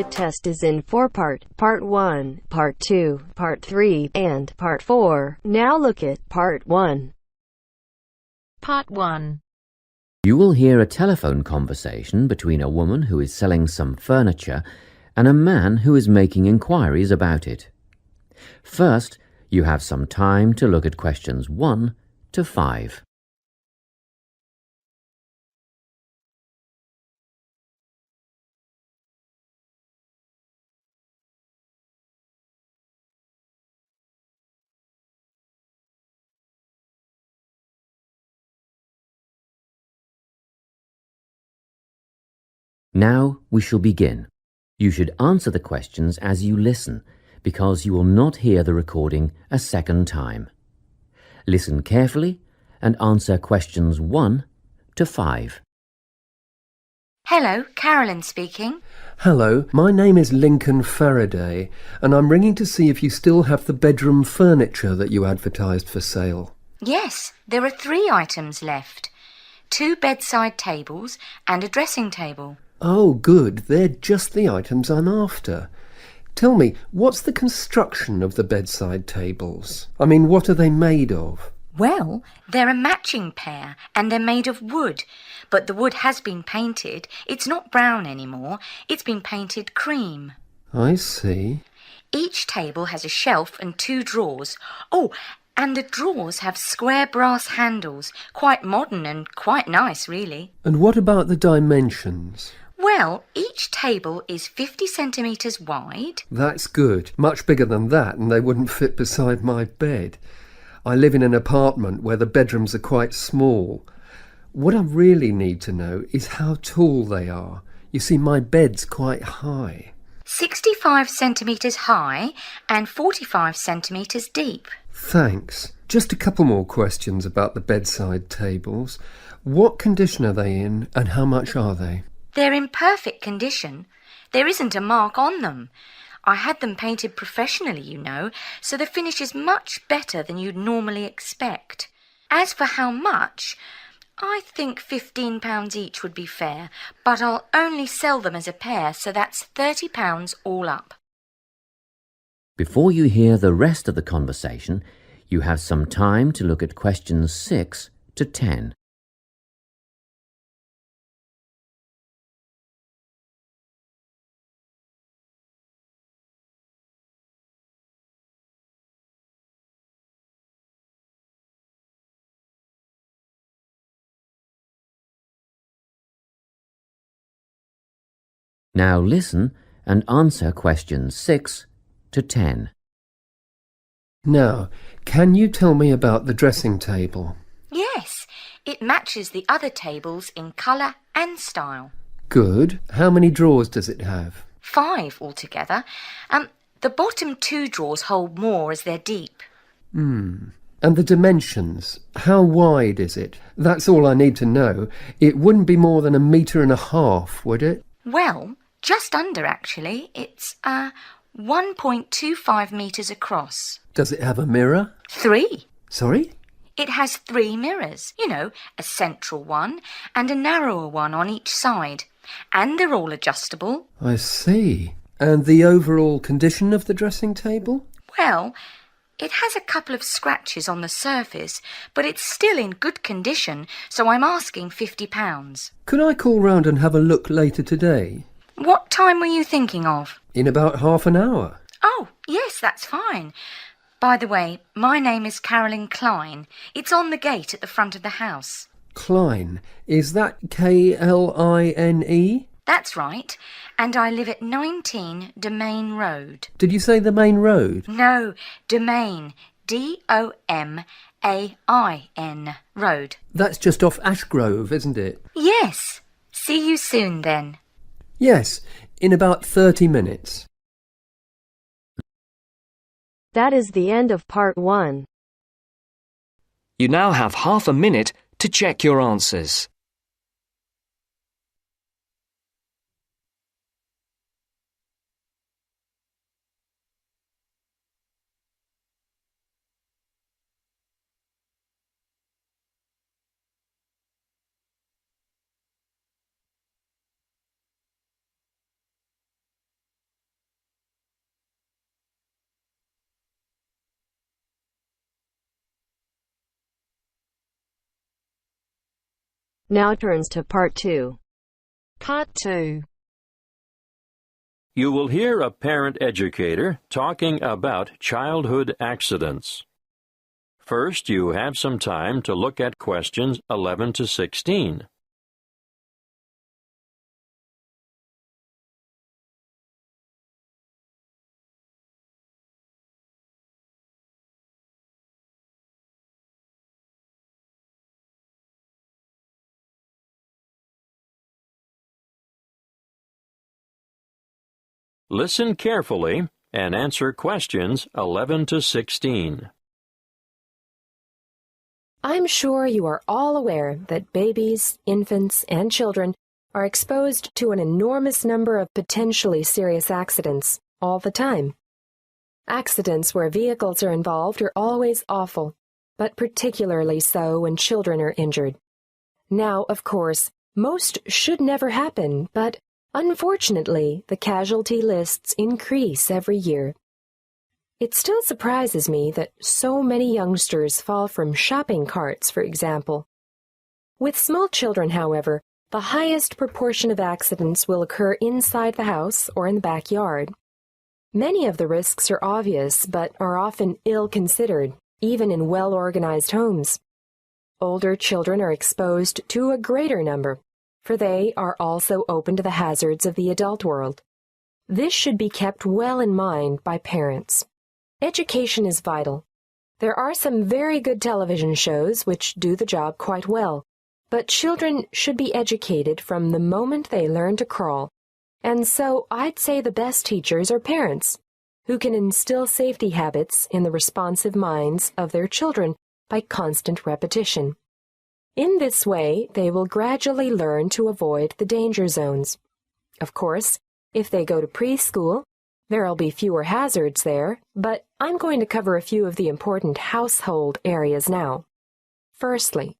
unit test is in 4 parts: Part 1, Part 2, Part 3, and Part 4. Now look at Part 1. Part 1. You will hear a telephone conversation between a woman who is selling some furniture and a man who is making inquiries about it. First, you have some time to look at questions 1 to 5. Now we shall begin. You should answer the questions as you listen, because you will not hear the recording a second time. Listen carefully and answer questions 1 to 5. Hello, Carolyn speaking. Hello, my name is Lincoln Faraday, and I'm ringing to see if you still have the bedroom furniture that you advertised for sale. Yes, there are 3 items left. 2 bedside tables and a dressing table. Oh, good. They're just the items I'm after. Tell me, what's the construction of the bedside tables? I mean, what are they made of? Well, they're a matching pair and they're made of wood. But the wood has been painted. It's not brown anymore. It's been painted cream. I see. Each table has a shelf and 2 drawers. Oh, and the drawers have square brass handles. Quite modern and quite nice, really. And what about the dimensions? Well, each table is 50 centimetres wide. That's good. Much bigger than that, and they wouldn't fit beside my bed. I live in an apartment where the bedrooms are quite small. What I really need to know is how tall they are. You see, my bed's quite high. 65 centimetres high and 45 centimetres deep. Thanks. Just a couple more questions about the bedside tables. What condition are they in, and how much are they? They're in perfect condition. There isn't a mark on them. I had them painted professionally, you know, so the finish is much better than you'd normally expect. As for how much, I think £15 each would be fair, but I'll only sell them as a pair, so that's £30 all up. Before you hear the rest of the conversation, you have some time to look at questions 6 to 10. Now listen and answer questions 6 to 10. Now, can you tell me about the dressing table? Yes, it matches the other tables in colour and style. Good. How many drawers does it have? 5 altogether. The bottom 2 drawers hold more as they're deep. And the dimensions? How wide is it? That's all I need to know. It wouldn't be more than 1.5 meters, would it? Well, just under actually. It's 1.25 metres across. Does it have a mirror? 3. Sorry? It has 3 mirrors, you know, a central one and a narrower one on each side. And they're all adjustable. I see. And the overall condition of the dressing table? Well, it has a couple of scratches on the surface, but it's still in good condition, so I'm asking £50. Could I call round and have a look later today? What time were you thinking of? In about half an hour. Oh, yes, that's fine. By the way, my name is Carolyn Klein. It's on the gate at the front of the house. Klein. Is that Kline? That's right. And I live at 19 Domain Road. Did you say the main road? No, Domain. Domain Road. That's just off Ashgrove, isn't it? Yes. See you soon then. Yes, in about 30 minutes. That is the end of Part 1. You now have half a minute to check your answers. Now turns to Part 2. Part 2. You will hear a parent educator talking about childhood accidents. First, you have some time to look at questions 11 to 16. Listen carefully and answer questions 11 to 16. I'm sure you are all aware that babies, infants, and children are exposed to an enormous number of potentially serious accidents all the time. Accidents where vehicles are involved are always awful, but particularly so when children are injured. Now, of course, most should never happen, but unfortunately, the casualty lists increase every year. It still surprises me that so many youngsters fall from shopping carts, for example. With small children, however, the highest proportion of accidents will occur inside the house or in the backyard. Many of the risks are obvious, but are often ill-considered, even in well-organized homes. Older children are exposed to a greater number, for they are also open to the hazards of the adult world. This should be kept well in mind by parents. Education is vital. There are some very good television shows which do the job quite well, but children should be educated from the moment they learn to crawl, and so I'd say the best teachers are parents, who can instill safety habits in the responsive minds of their children by constant repetition. In this way, they will gradually learn to avoid the danger zones. Of course, if they go to preschool, there'll be fewer hazards there, but I'm going to cover a few of the important household areas now. Firstly,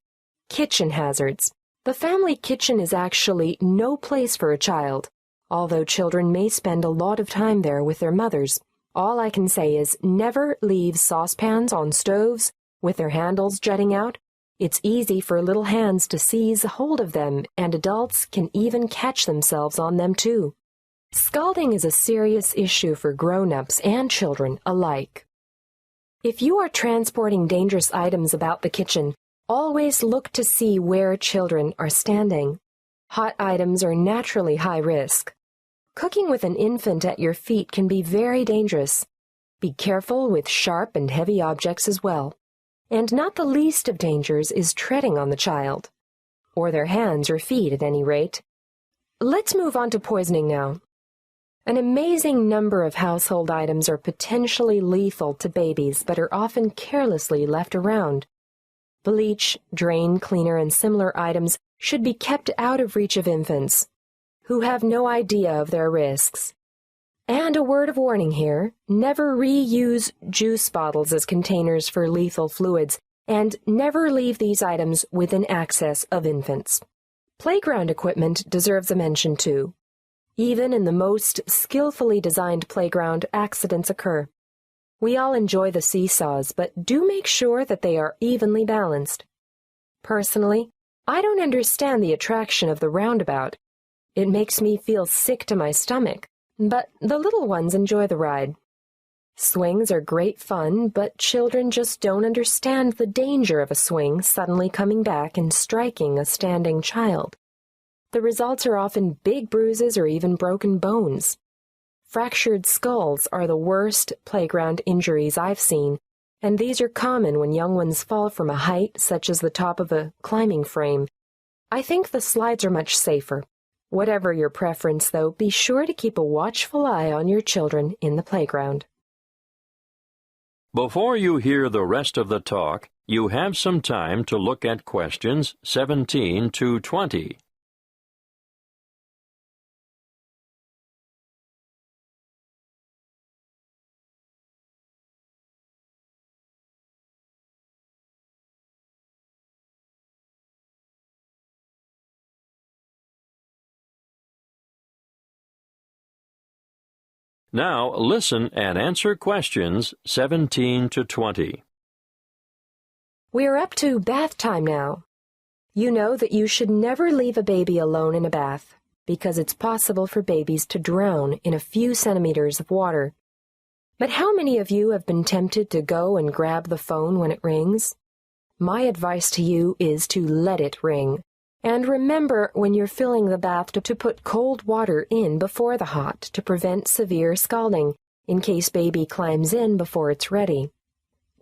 kitchen hazards. The family kitchen is actually no place for a child, although children may spend a lot of time there with their mothers. All I can say is never leave saucepans on stoves with their handles jutting out. It's easy for little hands to seize hold of them, and adults can even catch themselves on them too. Scalding is a serious issue for grown-ups and children alike. If you are transporting dangerous items about the kitchen, always look to see where children are standing. Hot items are naturally high risk. Cooking with an infant at your feet can be very dangerous. Be careful with sharp and heavy objects as well. And not the least of dangers is treading on the child, or their hands or feet at any rate. Let's move on to poisoning now. An amazing number of household items are potentially lethal to babies but are often carelessly left around. Bleach, drain cleaner, and similar items should be kept out of reach of infants, who have no idea of their risks. And a word of warning here, never reuse juice bottles as containers for lethal fluids, and never leave these items within access of infants. Playground equipment deserves a mention too. Even in the most skillfully designed playground, accidents occur. We all enjoy the seesaws, but do make sure that they are evenly balanced. Personally, I don't understand the attraction of the roundabout. It makes me feel sick to my stomach. But the little ones enjoy the ride. Swings are great fun, but children just don't understand the danger of a swing suddenly coming back and striking a standing child. The results are often big bruises or even broken bones. Fractured skulls are the worst playground injuries I've seen, and these are common when young ones fall from a height such as the top of a climbing frame. I think the slides are much safer. Whatever your preference, though, be sure to keep a watchful eye on your children in the playground. Before you hear the rest of the talk, you have some time to look at questions 17 to 20. Now listen and answer questions 17 to 20. We're up to bath time now. You know that you should never leave a baby alone in a bath because it's possible for babies to drown in a few centimeters of water. But how many of you have been tempted to go and grab the phone when it rings? My advice to you is to let it ring. And remember when you're filling the bath to put cold water in before the hot to prevent severe scalding, in case baby climbs in before it's ready.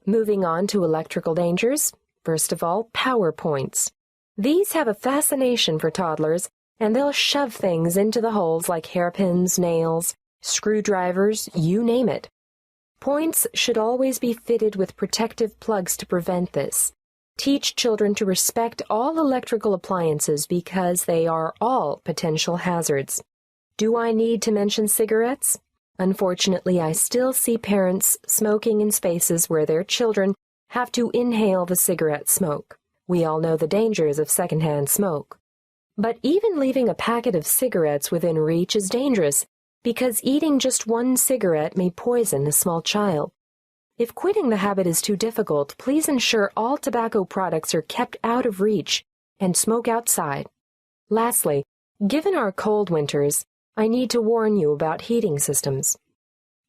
Moving on to electrical dangers, first of all, power points. These have a fascination for toddlers, and they'll shove things into the holes like hairpins, nails, screwdrivers, you name it. Points should always be fitted with protective plugs to prevent this. Teach children to respect all electrical appliances because they are all potential hazards. Do I need to mention cigarettes? Unfortunately, I still see parents smoking in spaces where their children have to inhale the cigarette smoke. We all know the dangers of secondhand smoke. But even leaving a packet of cigarettes within reach is dangerous because eating just one cigarette may poison a small child. If quitting the habit is too difficult, please ensure all tobacco products are kept out of reach and smoke outside. Lastly, given our cold winters, I need to warn you about heating systems.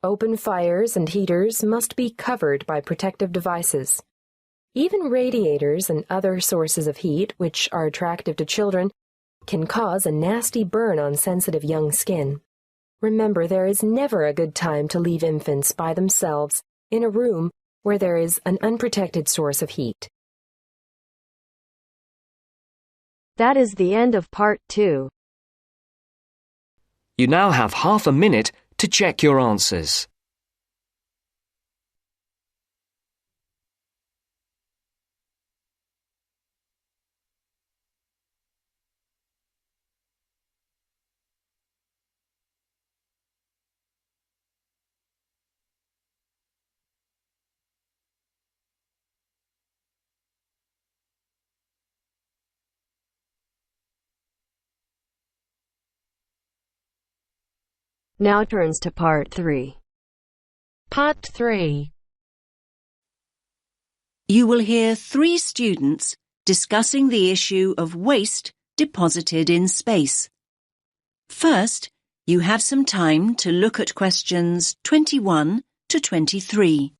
Open fires and heaters must be covered by protective devices. Even radiators and other sources of heat, which are attractive to children, can cause a nasty burn on sensitive young skin. Remember, there is never a good time to leave infants by themselves in a room where there is an unprotected source of heat. That is the end of part 2. You now have half a minute to check your answers. Now turns to part 3. Part 3. You will hear 3 students discussing the issue of waste deposited in space. First, you have some time to look at questions 21 to 23.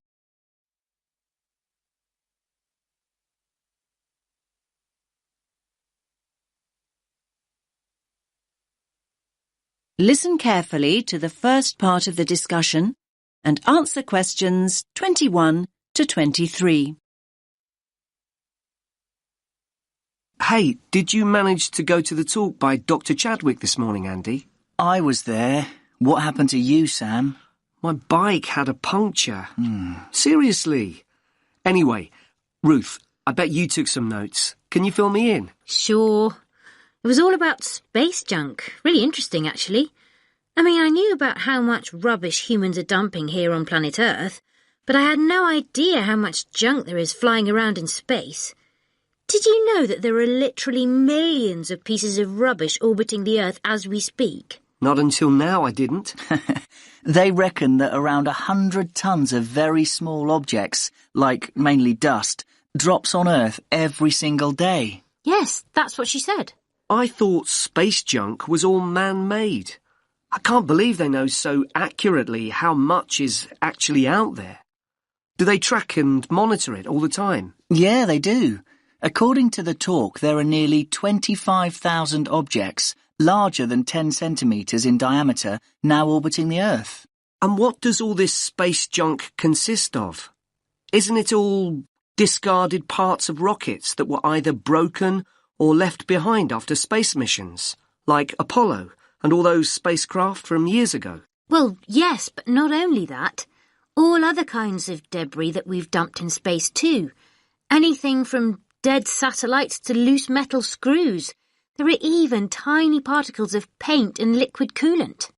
Listen carefully to the first part of the discussion and answer questions 21 to 23. Hey, did you manage to go to the talk by Dr. Chadwick this morning, Andy? I was there. What happened to you, Sam? My bike had a puncture. Seriously. Anyway, Ruth, I bet you took some notes. Can you fill me in? Sure. It was all about space junk. Really interesting, actually. I mean, I knew about how much rubbish humans are dumping here on planet Earth, but I had no idea how much junk there is flying around in space. Did you know that there are literally millions of pieces of rubbish orbiting the Earth as we speak? Not until now, I didn't. They reckon that around 100 tons of very small objects, like mainly dust, drops on Earth every single day. Yes, that's what she said. I thought space junk was all man-made. I can't believe they know so accurately how much is actually out there. Do they track and monitor it all the time? Yeah, they do. According to the talk, there are nearly 25,000 objects larger than 10 centimetres in diameter now orbiting the Earth. And what does all this space junk consist of? Isn't it all discarded parts of rockets that were either broken or left behind after space missions, like Apollo and all those spacecraft from years ago? Well, yes, but not only that. All other kinds of debris that we've dumped in space too. Anything from dead satellites to loose metal screws. There are even tiny particles of paint and liquid coolant.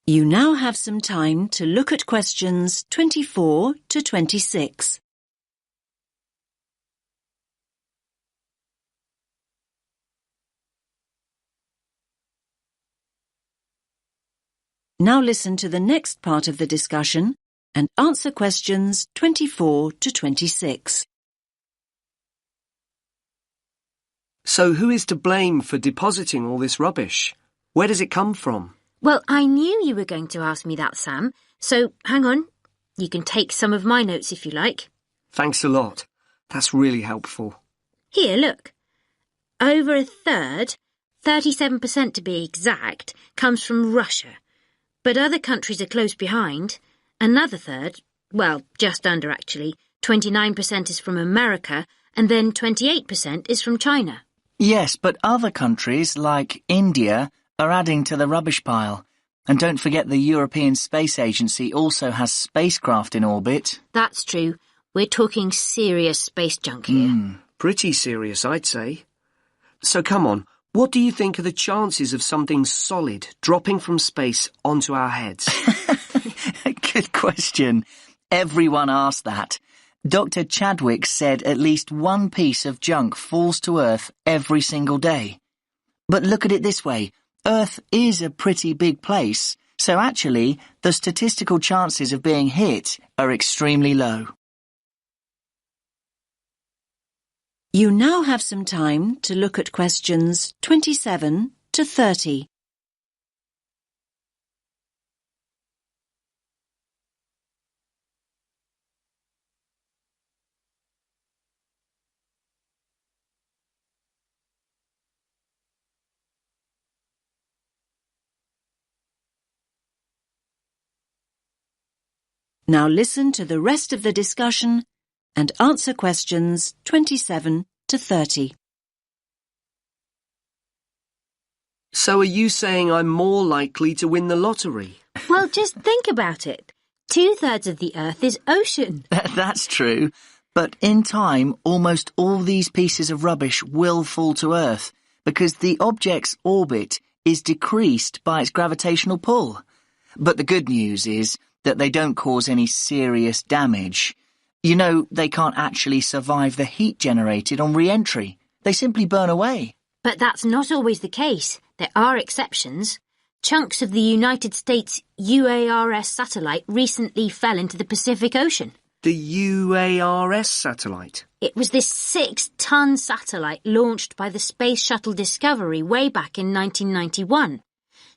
You now have some time to look at questions 24 to 26. Now listen to the next part of the discussion and answer questions 24 to 26. So who is to blame for depositing all this rubbish? Where does it come from? Well, I knew you were going to ask me that, Sam. So, hang on. You can take some of my notes if you like. Thanks a lot. That's really helpful. Here, look. Over a third, 37% to be exact, comes from Russia. But other countries are close behind. Another third, well, just under actually, 29% is from America, and then 28% is from China. Yes, but other countries, like India, are adding to the rubbish pile. And don't forget the European Space Agency also has spacecraft in orbit. That's true. We're talking serious space junk here. Pretty serious, I'd say. So come on, what do you think are the chances of something solid dropping from space onto our heads? Good question. Everyone asked that. Dr. Chadwick said at least one piece of junk falls to Earth every single day. But look at it this way. Earth is a pretty big place, so actually the statistical chances of being hit are extremely low. You now have some time to look at questions 27 to 30. Now listen to the rest of the discussion and answer questions 27 to 30. So are you saying I'm more likely to win the lottery? Well, just think about it. 2/3 of the Earth is ocean. That's true. But in time, almost all these pieces of rubbish will fall to Earth because the object's orbit is decreased by its gravitational pull. But the good news is that they don't cause any serious damage. You know, they can't actually survive the heat generated on re-entry. They simply burn away. But that's not always the case. There are exceptions. Chunks of the United States UARS satellite recently fell into the Pacific Ocean. The UARS satellite? It was this 6-ton satellite launched by the Space Shuttle Discovery way back in 1991.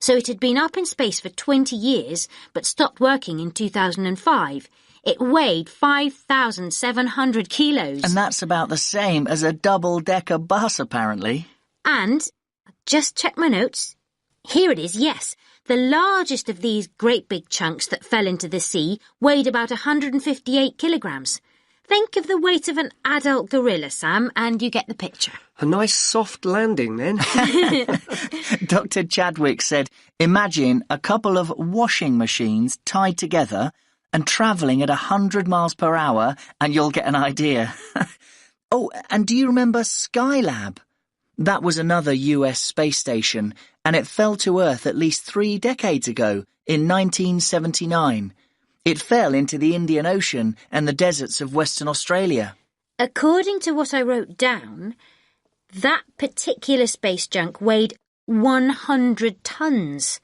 So it had been up in space for 20 years, but stopped working in 2005. It weighed 5,700 kilos. And that's about the same as a double-decker bus, apparently. And, just check my notes. Here it is, yes. The largest of these great big chunks that fell into the sea weighed about 158 kilograms. Think of the weight of an adult gorilla, Sam, and you get the picture. A nice soft landing, then. Dr. Chadwick said, imagine a couple of washing machines tied together and travelling at 100 miles per hour, and you'll get an idea. Oh, and do you remember Skylab? That was another US space station, and it fell to Earth at least 3 decades ago, in 1979. It fell into the Indian Ocean and the deserts of Western Australia. According to what I wrote down, that particular space junk weighed 100 tons.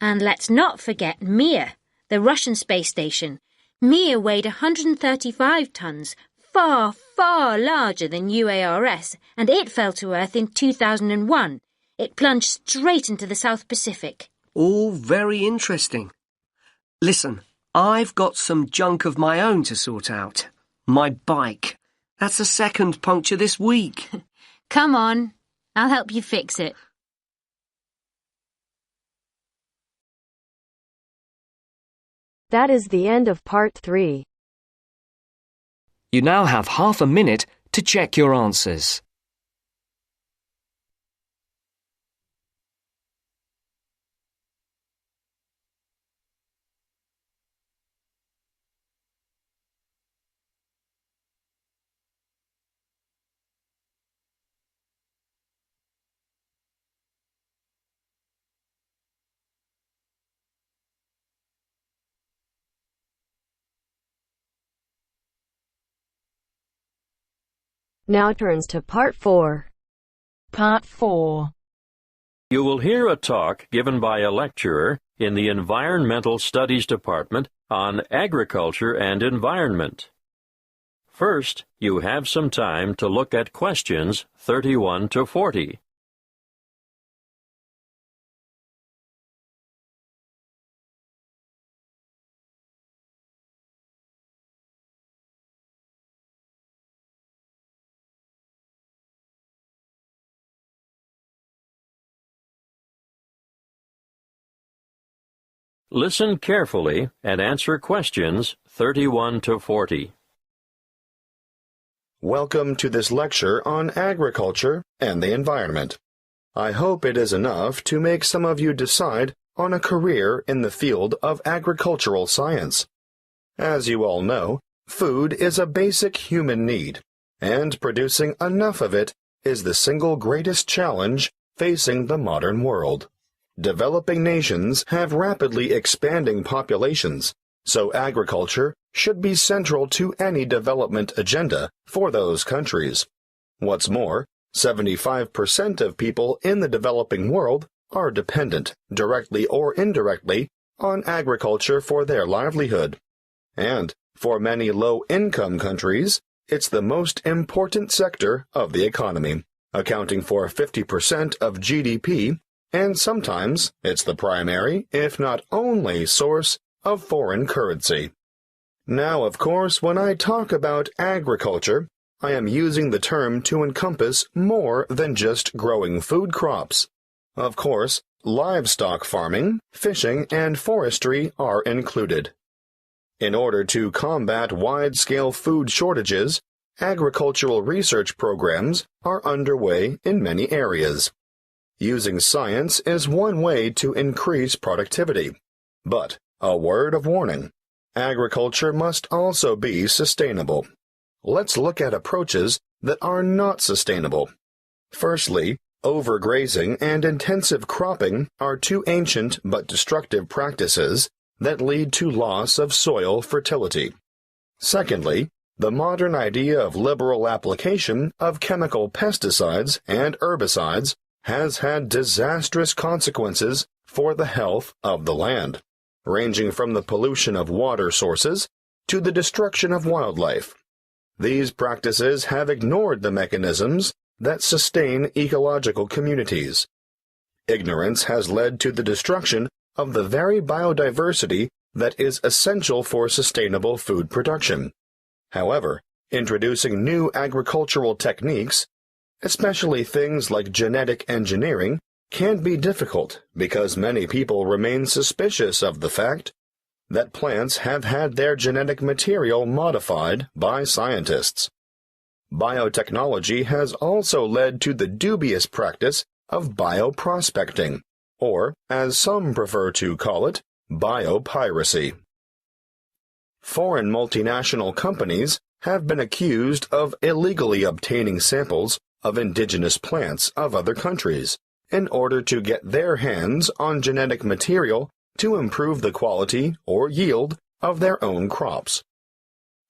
And let's not forget Mir, the Russian space station. Mir weighed 135 tons, far, far larger than UARS, and it fell to Earth in 2001. It plunged straight into the South Pacific. All very interesting. Listen, I've got some junk of my own to sort out. My bike. That's the second puncture this week. Come on, I'll help you fix it. That is the end of part 3. You now have half a minute to check your answers. Now turns to part 4. Part 4. You will hear a talk given by a lecturer in the Environmental Studies Department on agriculture and environment. First, you have some time to look at questions 31 to 40. Listen carefully and answer questions 31 to 40. Welcome to this lecture on agriculture and the environment. I hope it is enough to make some of you decide on a career in the field of agricultural science. As you all know, food is a basic human need, and producing enough of it is the single greatest challenge facing the modern world. Developing nations have rapidly expanding populations, so agriculture should be central to any development agenda for those countries. What's more, 75% of people in the developing world are dependent, directly or indirectly, on agriculture for their livelihood. And for many low-income countries, it's the most important sector of the economy, accounting for 50% of GDP, and sometimes it's the primary, if not only, source of foreign currency. Now, of course, when I talk about agriculture, I am using the term to encompass more than just growing food crops. Of course, livestock farming, fishing, and forestry are included. In order to combat wide-scale food shortages, agricultural research programs are underway in many areas. Using science is one way to increase productivity. But, a word of warning, agriculture must also be sustainable. Let's look at approaches that are not sustainable. Firstly, overgrazing and intensive cropping are two ancient but destructive practices that lead to loss of soil fertility. Secondly, the modern idea of liberal application of chemical pesticides and herbicides has had disastrous consequences for the health of the land, ranging from the pollution of water sources to the destruction of wildlife. These practices have ignored the mechanisms that sustain ecological communities. Ignorance has led to the destruction of the very biodiversity that is essential for sustainable food production. However, introducing new agricultural techniques, especially things like genetic engineering, can be difficult because many people remain suspicious of the fact that plants have had their genetic material modified by scientists. Biotechnology has also led to the dubious practice of bioprospecting, or, as some prefer to call it, biopiracy. Foreign multinational companies have been accused of illegally obtaining samples of indigenous plants of other countries in order to get their hands on genetic material to improve the quality or yield of their own crops.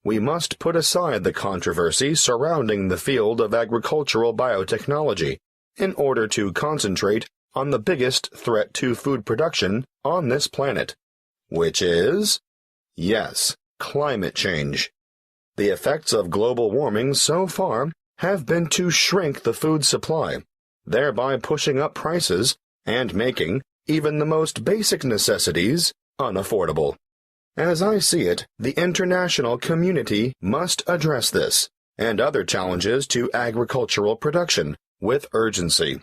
We must put aside the controversy surrounding the field of agricultural biotechnology in order to concentrate on the biggest threat to food production on this planet, which is, yes, climate change. The effects of global warming so far have been to shrink the food supply, thereby pushing up prices and making even the most basic necessities unaffordable. As I see it, the international community must address this and other challenges to agricultural production with urgency.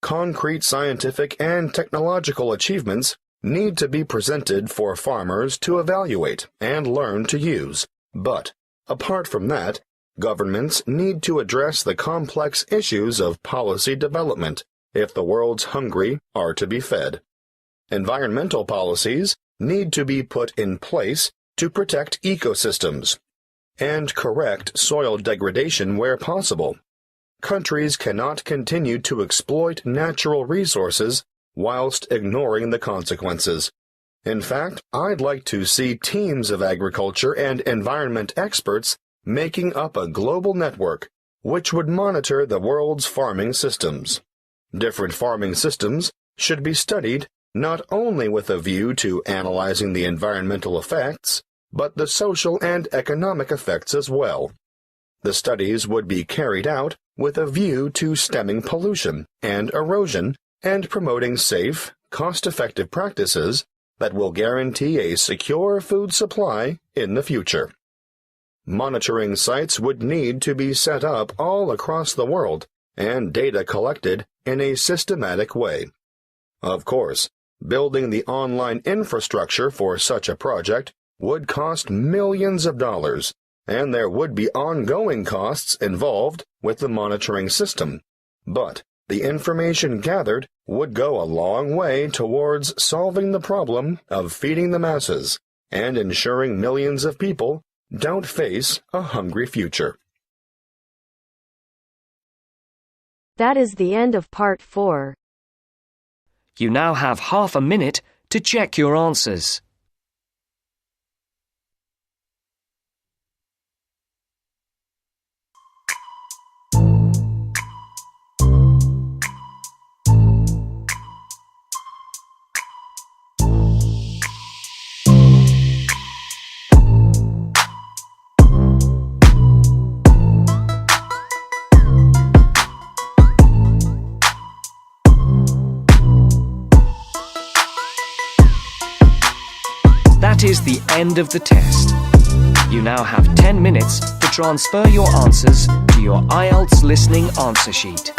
Concrete scientific and technological achievements need to be presented for farmers to evaluate and learn to use, but, apart from that, governments need to address the complex issues of policy development if the world's hungry are to be fed. Environmental policies need to be put in place to protect ecosystems and correct soil degradation where possible. Countries cannot continue to exploit natural resources whilst ignoring the consequences. In fact, I'd like to see teams of agriculture and environment experts making up a global network which would monitor the world's farming systems. Different farming systems should be studied not only with a view to analyzing the environmental effects, but the social and economic effects as well. The studies would be carried out with a view to stemming pollution and erosion and promoting safe, cost-effective practices that will guarantee a secure food supply in the future. Monitoring sites would need to be set up all across the world and data collected in a systematic way. Of course, building the online infrastructure for such a project would cost millions of dollars, and there would be ongoing costs involved with the monitoring system. But the information gathered would go a long way towards solving the problem of feeding the masses and ensuring millions of people don't face a hungry future. That is the end of part 4. You now have half a minute to check your answers. That is the end of the test. You now have 10 minutes to transfer your answers to your Ielts listening answer sheet.